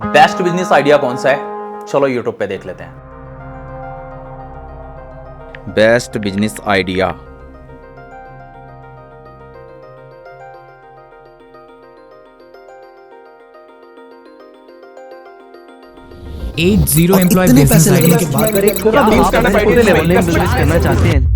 Best business idea कौन सा है? चलो यूट्यूब पे देख लेते हैं। Best business idea. Employ business idea के बाद बिजनेस करना चाहते हैं।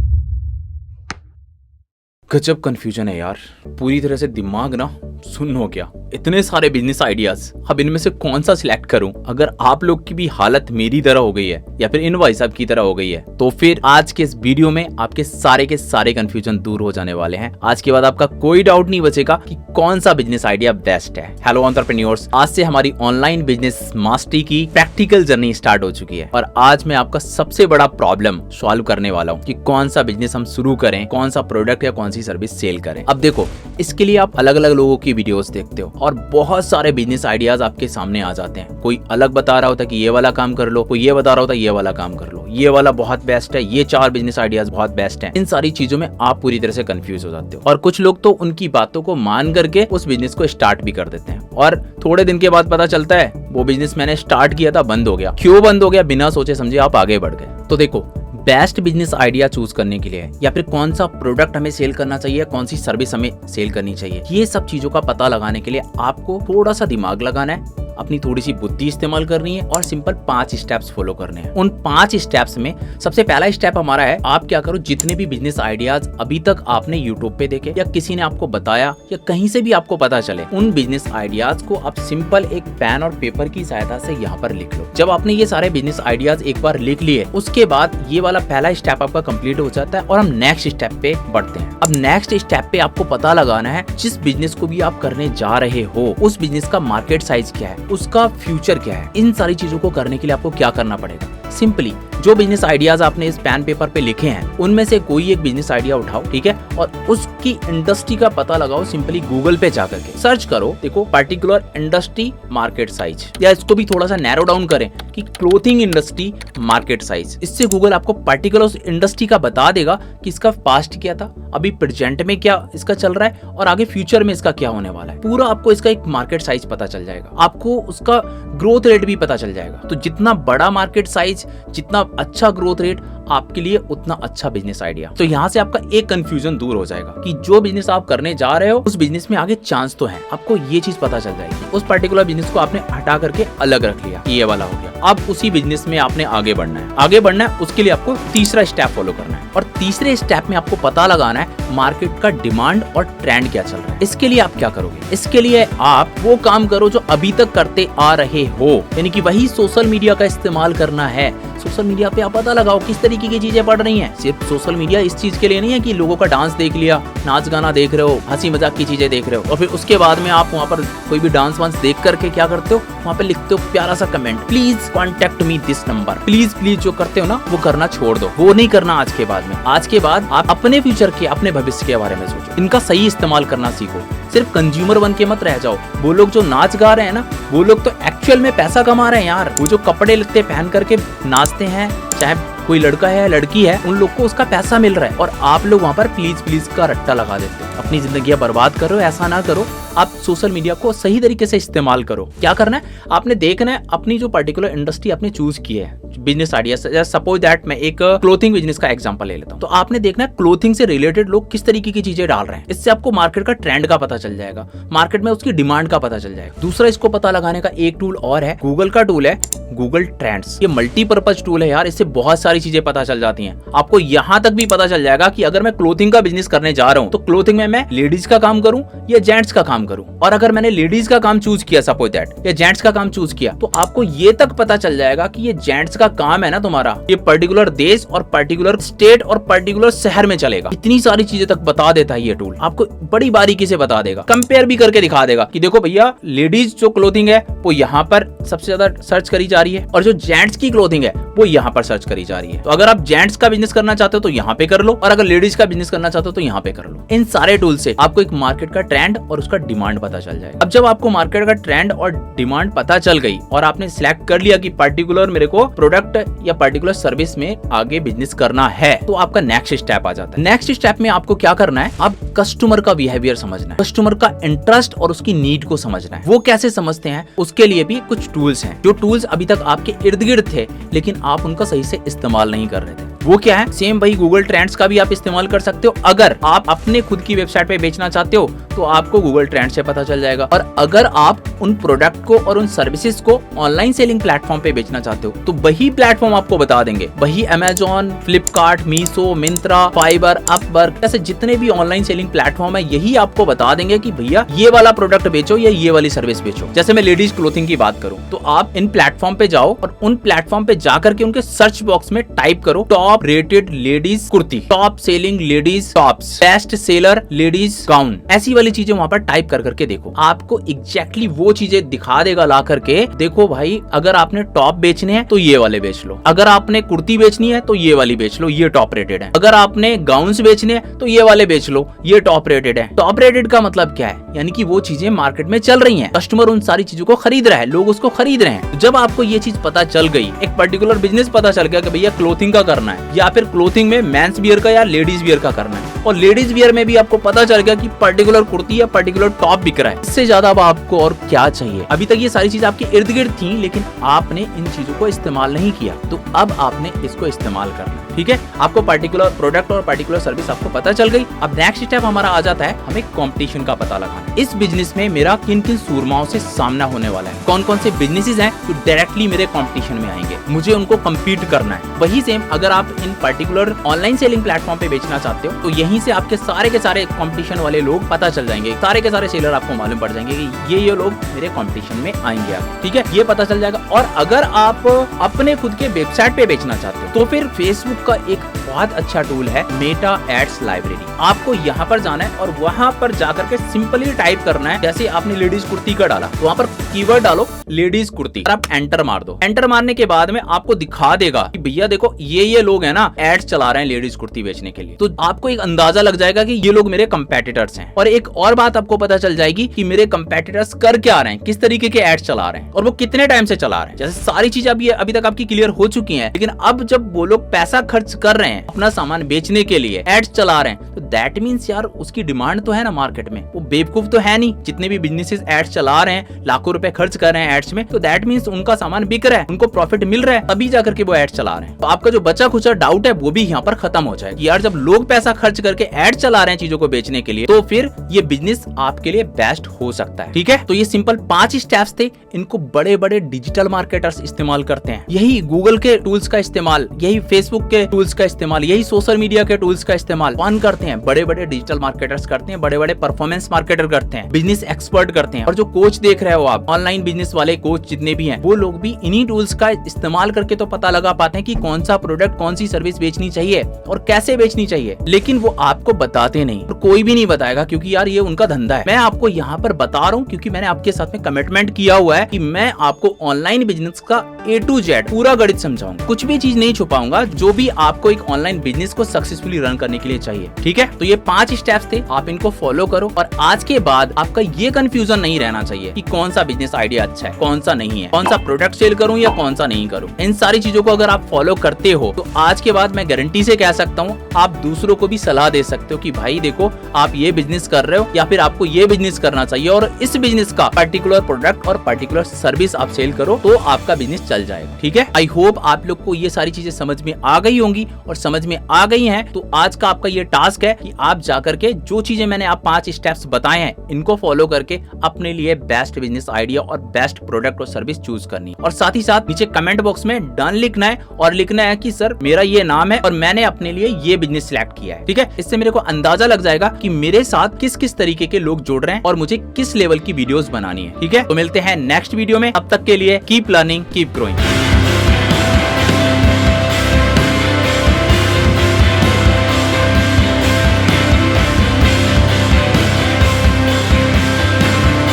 गजब कंफ्यूजन है यार, पूरी तरह से दिमाग ना सुन्न हो गया। इतने सारे बिजनेस आइडियाज, अब इनमें से कौन सा सिलेक्ट करूं? अगर आप लोग की भी हालत मेरी तरह हो गई है या फिर इन भाई साहब की तरह हो गई है, तो फिर आज के इस वीडियो में आपके सारे के सारे कंफ्यूजन दूर हो जाने वाले हैं। आज के बाद आपका कोई डाउट नहीं बचेगा कि कौन सा बिजनेस आइडिया बेस्ट है। हेलो एंटरप्रेन्योर्स, आज से हमारी ऑनलाइन बिजनेस मास्टरी की प्रैक्टिकल जर्नी स्टार्ट हो चुकी है और आज मैं आपका सबसे बड़ा प्रॉब्लम सॉल्व करने वाला हूँ कि कौन सा बिजनेस हम शुरू करें, कौन सा प्रोडक्ट या कौन सी सर्विस सेल करें। अब देखो, इसके लिए आप अलग अलग लोगों की वीडियोस देखते हो और बहुत सारे बिजनेस आइडियाज आपके सामने आ जाते हैं। कोई अलग बता रहा होता है कि ये वाला काम कर लो, कोई ये बता रहा होता है ये वाला काम कर लो, ये वाला बहुत बेस्ट है, ये 4 बिजनेस आइडियाज बहुत बेस्ट हैं। इन सारी चीजों में आप पूरी तरह से कंफ्यूज हो जाते हो और कुछ लोग तो उनकी बातों को मान करके उस बिजनेस को स्टार्ट भी कर देते हैं और थोड़े दिन के बाद पता चलता है वो बिजनेस मैंने स्टार्ट किया था बंद हो गया। क्यों बंद हो गया? बिना सोचे समझे आप आगे बढ़ गए। तो देखो, बेस्ट बिजनेस आइडिया चूज करने के लिए या फिर कौन सा प्रोडक्ट हमें सेल करना चाहिए, कौन सी सर्विस हमें सेल करनी चाहिए, ये सब चीजों का पता लगाने के लिए आपको थोड़ा सा दिमाग लगाना है, अपनी थोड़ी सी बुद्धि इस्तेमाल करनी है और सिंपल 5 स्टेप्स फॉलो करने हैं। उन 5 स्टेप्स में सबसे पहला स्टेप हमारा है, आप क्या करो, जितने भी बिजनेस आइडियाज अभी तक आपने यूट्यूब पे देखे या किसी ने आपको बताया या कहीं से भी आपको पता चले, उन बिजनेस आइडियाज को आप सिंपल एक पेन और पेपर की सहायता से यहाँ पर लिख लो। जब आपने ये सारे बिजनेस आइडियाज एक बार लिख लिए, उसके बाद ये वाला पहला स्टेप आपका कंप्लीट हो जाता है और हम नेक्स्ट स्टेप पे बढ़ते हैं। अब नेक्स्ट स्टेप पे आपको पता लगाना है जिस बिजनेस को भी आप करने जा रहे हो उस बिजनेस का मार्केट साइज क्या है, उसका फ्यूचर क्या है। इन सारी चीजों को करने के लिए आपको क्या करना पड़ेगा? सिंपली जो बिजनेस आइडियाज आपने इस पेन पेपर पे लिखे हैं उनमें से कोई एक बिजनेस आइडिया उठाओ, ठीक है, और उसकी इंडस्ट्री का पता लगाओ। सिंपली गूगल पे जाकर के सर्च करो, देखो पर्टिकुलर इंडस्ट्री मार्केट साइज, या इसको भी थोड़ा सा नैरो डाउन करें कि क्लोथिंग इंडस्ट्री मार्केट साइज। इससे गूगल आपको पर्टिकुलर उस इंडस्ट्री का बता देगा कि इसका पास्ट क्या था, अभी प्रेजेंट में क्या इसका चल रहा है और आगे फ्यूचर में इसका क्या होने वाला है। पूरा आपको इसका एक मार्केट साइज पता चल जाएगा, आपको उसका ग्रोथ रेट भी पता चल जाएगा। तो जितना बड़ा मार्केट साइज, जितना अच्छा ग्रोथ रेट, आपके लिए उतना अच्छा बिजनेस आइडिया। तो यहाँ से आपका एक कंफ्यूजन दूर हो जाएगा कि जो बिजनेस आप करने जा रहे हो उस बिजनेस में आगे चांस तो है, आपको ये चीज पता चल जाएगी। उस पर्टिकुलर बिजनेस को आपने हटा करके अलग रख लिया, ये वाला हो गया। अब उसी बिजनेस में आपने आगे बढ़ना है। आगे बढ़ना है उसके लिए आपको तीसरा स्टेप फॉलो करना है और तीसरे स्टेप में आपको पता लगाना है मार्केट का डिमांड और ट्रेंड क्या चल रहा है। इसके लिए आप क्या करोगे? इसके लिए आप वो काम करो जो अभी तक करते आ रहे हो, यानी कि वही सोशल मीडिया का इस्तेमाल करना है। सोशल मीडिया पे आप पता लगाओ किस तरीके की चीजें बढ़ रही हैं। सिर्फ सोशल मीडिया इस चीज के लिए नहीं है कि लोगों का डांस देख लिया, नाच गाना देख रहे हो, हंसी मजाक की चीजें देख रहे हो और फिर उसके बाद में आप वहाँ पर कोई भी डांस वांस देख करके क्या करते हो, वहाँ पे लिखते हो प्यारा सा comment, please contact me this number. Please please जो करते हो ना वो करना छोड़ दो, वो नहीं करना आज के बाद में। आज के बाद आप अपने फ्यूचर के, अपने भविष्य के बारे में सोचो, इनका सही इस्तेमाल करना सीखो। सिर्फ कंज्यूमर बन के मत रह जाओ। वो लोग जो नाच गा रहे हैं ना, वो लोग तो एक्चुअल में पैसा कमा रहे हैं यार। वो जो कपड़े लगते पहन करके नाचते हैं, चाहे कोई लड़का है लड़की है, उन लोग को उसका पैसा मिल रहा है और आप लोग वहाँ पर प्लीज प्लीज का रट्टा लगा देते हो। अपनी जिंदगी बर्बाद करो, ऐसा ना करो। आप सोशल मीडिया को सही तरीके से इस्तेमाल करो। क्या करना है, आपने देखना है अपनी जो पर्टिकुलर इंडस्ट्री आपने चूज की है बिजनेस आइडिया। सपोज दैट मैं एक क्लोथिंग बिजनेस का एग्जांपल ले लेता हूं, तो आपने देखना है क्लोथिंग से रिलेटेड लोग किस तरीके की चीजें डाल रहे हैं। इससे आपको मार्केट का ट्रेंड का पता चल जाएगा, मार्केट में उसकी डिमांड का पता चल जाएगा। दूसरा इसको पता लगाने का एक टूल और है, गूगल का टूल है गूगल ट्रेंड्स। ये मल्टीपर्पज टूल है यार, इससे बहुत सारी चीजें पता चल जाती हैं। आपको यहाँ तक भी पता चल जाएगा कि अगर मैं क्लोथिंग का बिजनेस करने जा रहा हूँ तो क्लोथिंग में मैं लेडीज का काम करूँ या जेंट्स का काम करूँ, और अगर मैंने लेडीज का काम चूज किया सपोज दैट या जेंट्स का काम चूज किया, तो आपको ये तक पता चल जाएगा कि ये जेंट्स का काम है ना तुम्हारा, ये पर्टिकुलर देश और पर्टिकुलर स्टेट और पर्टिकुलर शहर में चलेगा। इतनी सारी चीजें तक बता देता है ये टूल, आपको बड़ी बारीकी से बता देगा, कंपेयर भी करके दिखा देगा कि देखो भैया लेडीज जो क्लोथिंग है वो यहाँ पर सबसे ज्यादा सर्च करी जा रही है और जो जेंट्स की क्लोथिंग है वो यहाँ पर सर्च करी जा रही है। तो अगर आप जेंट्स का बिजनेस करना चाहते हो तो यहाँ पे कर लो, और अगर लेडीज का बिजनेस करना चाहते हो तो यहाँ पे कर लो। इन सारे टूल से आपको एक मार्केट का ट्रेंड और उसका डिमांड पता चल जाएगा। अब जब आपको मार्केट का ट्रेंड और डिमांड पता चल गई और आपने सिलेक्ट कर लिया कि पर्टिकुलर मेरे को प्रोडक्ट या पर्टिकुलर सर्विस में आगे बिजनेस करना है, तो आपका नेक्स्ट स्टेप आ जाता है। नेक्स्ट स्टेप में आपको क्या करना है, आप कस्टमर का बिहेवियर समझना है, कस्टमर का इंटरेस्ट और उसकी नीड को समझना है। वो कैसे समझते हैं उसके लिए भी कुछ टूल्स हैं, जो टूल्स अभी तक आपके इर्द गिर्द थे लेकिन आप उनका सही से इस्तेमाल नहीं कर रहे थे। वो क्या है, सेम वही गूगल ट्रेंड्स का भी आप इस्तेमाल कर सकते हो। अगर आप अपने खुद की वेबसाइट पे बेचना चाहते हो तो आपको गूगल ट्रेंड से पता चल जाएगा, और अगर आप उन प्रोडक्ट को और उन सर्विसेज को ऑनलाइन सेलिंग प्लेटफॉर्म पे बेचना चाहते हो तो वही प्लेटफॉर्म आपको बता देंगे। वही Amazon, Flipkart, Meesho, Myntra, fibre, Upwork ऐसे जितने भी ऑनलाइन सेलिंग प्लेटफॉर्म है, यही आपको बता देंगे कि भैया ये वाला प्रोडक्ट बेचो या ये वाली सर्विस बेचो। जैसे मैं लेडीज क्लोथिंग की बात करूं तो आप इन प्लेटफॉर्म पे जाओ और उन प्लेटफॉर्म पे जाकर के उनके सर्च बॉक्स में टाइप करो top rated ladies kurti, top selling ladies tops, best seller ladies gown, ऐसी वाली चीजें वहां पर टाइप कर करके देखो। आपको एग्जैक्टली वो चीजें दिखा देगा ला करके। देखो भाई, अगर आपने टॉप बेचने हैं तो ये वाले बेच लो, अगर आपने कुर्ती बेचनी है तो ये वाली बेच लो, ये टॉप रेटेड है, अगर आपने गाउन्स बेचने हैं तो ये वाले बेच लो, ये टॉप रेटेड है। टॉप रेटेड का मतलब क्या है, यानी कि वो चीजें मार्केट में चल रही हैं, कस्टमर उन सारी चीजों को खरीद रहा है, लोग उसको खरीद रहे हैं। जब आपको ये चीज पता चल गई, एक पर्टिकुलर बिजनेस पता चल गया कि भैया क्लोथिंग का करना है या फिर क्लोथिंग में मेंस वियर का या लेडीज वियर का करना है, और लेडीज वियर में भी आपको पता चल गया कि पर्टिकुलर कुर्ती या पर्टिकुलर टॉप बिक रहा है, इससे ज्यादा अब आपको और क्या चाहिए। अभी तक ये सारी चीज आपके इर्द गिर्द थी लेकिन आपने इन चीजों को इस्तेमाल नहीं किया, तो अब आपने इसको इस्तेमाल करना। ठीक है, आपको पर्टिकुलर प्रोडक्ट और पर्टिकुलर सर्विस आपको पता चल गई। अब नेक्स्ट स्टेप हमारा आ जाता है हमें कंपटीशन का पता लगाना। इस बिजनेस में मेरा किन किन सूरमाओं से सामना होने वाला है, कौन कौन से बिजनेसेस हैं जो डायरेक्टली मेरे कंपटीशन में आएंगे, मुझे उनको कम्पीट करना है। वही सेम अगर आप इन पर्टिकुलर ऑनलाइन सेलिंग प्लेटफॉर्म पे बेचना चाहते हो तो यहीं से आपके सारे के सारे कंपटीशन वाले लोग पता चल जाएंगे, सारे के सारे सेलर आपको मालूम पड़ जाएंगे कि ये लोग मेरे कंपटीशन में आएंगे। ठीक है, ये पता चल जाएगा। और अगर आप अपने खुद के वेबसाइट पे बेचना चाहते हो तो फिर फेसबुक का एक बहुत अच्छा टूल है मेटा एड्स लाइब्रेरी। आपको यहाँ पर जाना है और वहाँ पर जाकर के सिंपली टाइप करना है, जैसे आपने लेडीज कुर्ती का डाला तो वहाँ पर कीवर्ड डालो लेडीज कुर्ती, आप एंटर मार दो। एंटर मारने के बाद में आपको दिखा देगा कि भैया देखो ये लोग है ना एड्स चला रहे हैं लेडीज कुर्ती बेचने के लिए, तो आपको एक अंदाजा लग जाएगा कि ये लोग मेरे कंपेटिटर्स हैं। और एक और बात आपको पता चल जाएगी कि मेरे कंपेटिटर्स कर क्या रहे हैं, किस तरीके के एड्स चला रहे हैं और वो कितने टाइम से चला रहे हैं। जैसे सारी चीज अभी तक आपकी क्लियर हो चुकी है, लेकिन अब जब वो लोग पैसा खर्च कर रहे हैं अपना सामान बेचने के लिए, एड्स चला रहे हैं, तो दैट मींस यार उसकी डिमांड तो है ना मार्केट में, वो बेवकूफ तो है नहीं। जितने भी बिजनेसेस एड्स चला रहे हैं, लाखों रुपए खर्च कर रहे हैं एड्स में, तो दैट मींस उनका सामान बिक रहा है, उनको प्रॉफिट मिल रहा है, तभी जाकर के वो एड्स चला रहे हैं। तो आपका जो बचा खुचा डाउट है वो भी यहाँ पर खत्म हो जाएगा। यार जब लोग पैसा खर्च करके एड चला रहे हैं चीजों को बेचने के लिए, तो फिर ये बिजनेस आपके लिए बेस्ट हो सकता है। ठीक है, तो ये सिंपल 5 स्टेप्स थे, इनको बड़े बड़े डिजिटल मार्केटर्स इस्तेमाल करते हैं। यही गूगल के टूल्स का इस्तेमाल, यही फेसबुक के टूल्स का इस्तेमाल, यही सोशल मीडिया के टूल्स का इस्तेमाल कौन करते हैं, बड़े बड़े डिजिटल मार्केटर्स करते हैं, बड़े बड़े परफॉर्मेंस मार्केटर करते हैं, बिजनेस एक्सपर्ट करते हैं। और जो कोच देख रहे हो आप, ऑनलाइन बिजनेस वाले कोच जितने भी हैं, वो लोग भी इन्हीं टूल्स का इस्तेमाल करके तो पता लगा पाते हैं कि कौन सा प्रोडक्ट, कौन सी सर्विस बेचनी चाहिए और कैसे बेचनी चाहिए। लेकिन वो आपको बताते नहीं, और कोई भी नहीं बताएगा, क्योंकि यार ये उनका धंधा है। मैं आपको यहाँ पर बता रहा हूँ क्योंकि मैंने आपके साथ में कमिटमेंट किया हुआ है कि मैं आपको ऑनलाइन बिजनेस का A to Z पूरा गणित समझाऊंगा, कुछ भी चीज नहीं छुपाऊंगा, जो भी आपको एक ऑनलाइन बिजनेस को सक्सेसफुली रन करने के लिए चाहिए। ठीक है, तो ये 5 स्टेप्स थे, आप इनको फॉलो करो और आज के बाद आपका ये कंफ्यूजन नहीं रहना चाहिए कि कौन सा बिजनेस आइडिया अच्छा है, कौन सा नहीं है, कौन सा प्रोडक्ट सेल करूं या कौन सा नहीं करूं। इन सारी चीजों को अगर आप फॉलो करते हो तो आज के बाद मैं गारंटी से कह सकता हूं, आप दूसरों को भी सलाह दे सकते हो कि भाई देखो आप ये बिजनेस कर रहे हो या फिर आपको ये बिजनेस करना चाहिए, और इस बिजनेस का पर्टिकुलर प्रोडक्ट और पर्टिकुलर सर्विस आप सेल करो तो आपका बिजनेस चल जाएगा। ठीक है, आई होप आप लोग को ये सारी चीजें समझ में आ गई होंगी, और समझ में आ गई हैं तो आज का आपका ये टास्क है कि आप जाकर के जो चीजें मैंने आप 5 स्टेप्स बताए हैं इनको फॉलो करके अपने लिए बेस्ट बिजनेस आइडिया और बेस्ट प्रोडक्ट और सर्विस चूज करनी है। और साथ ही साथ नीचे कमेंट बॉक्स में डन लिखना है और लिखना है कि सर मेरा ये नाम है और मैंने अपने लिए ये बिजनेस सिलेक्ट किया है। ठीक है, इससे मेरे को अंदाजा लग जाएगा कि मेरे साथ किस किस तरीके के लोग जुड़ रहे हैं और मुझे किस लेवल की वीडियोस बनानी है। ठीक है, तो मिलते हैं नेक्स्ट वीडियो में, अब तक के लिए कीप लर्निंग कीप ग्रोइंग।